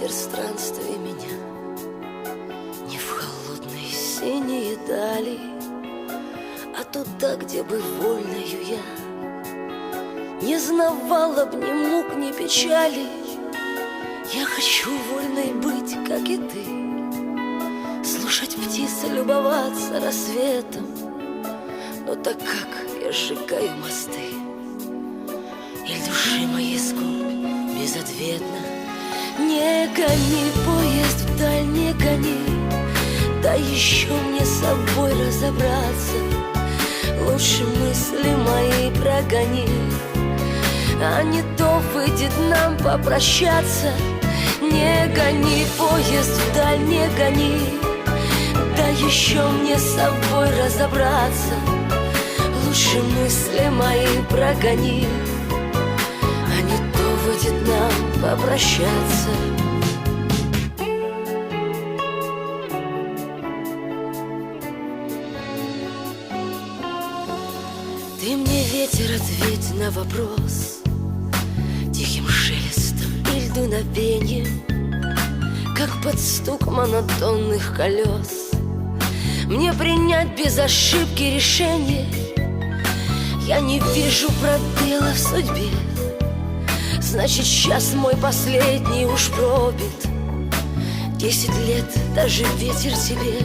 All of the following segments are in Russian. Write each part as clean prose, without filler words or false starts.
ветер странствий меня не в холодные синие дали, а туда, где бы вольною я не знавала б ни мук, ни печали. Я хочу вольной быть, как и ты, слушать птиц, любоваться рассветом. Но так как я сжигаю мосты, и души моей скорбь безответна, не гони поезд вдаль, не гони, дай еще мне с собой разобраться. Лучше мысли мои прогони, а не то выйдет нам попрощаться. Не гони поезд вдаль, не гони, дай еще мне с собой разобраться. Лучше мысли мои прогони, а не то выйдет нам попрощаться. Ты мне, ветер, ответь на вопрос тихим шелестом и дуновеньем, как под стук монотонных колес. Мне принять без ошибки решение. Я не вижу пробела в судьбе, значит, час мой последний уж пробит. 10 лет даже ветер тебе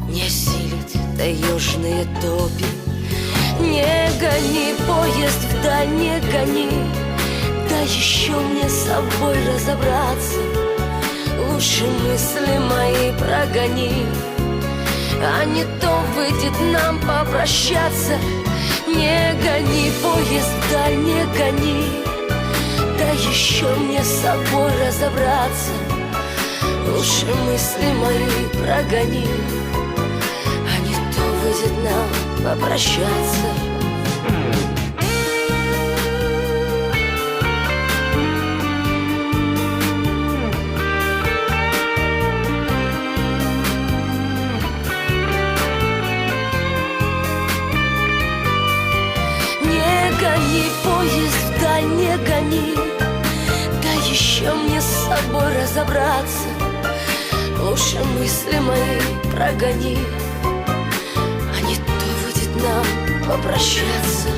не осилит таежные топи. Не гони поезд вдаль, не гони, дай еще мне с собой разобраться. Лучше мысли мои прогони, а не то выйдет нам попрощаться. Не гони поезд вдаль, не гони, дай еще мне с собой разобраться. Лучше мысли мои прогони, а не то выйдет нам попрощаться. Не гони поезд вдаль, не гони, дай еще мне с собой разобраться. Лучше мысли мои прогони, а не то выйдет нам попрощаться.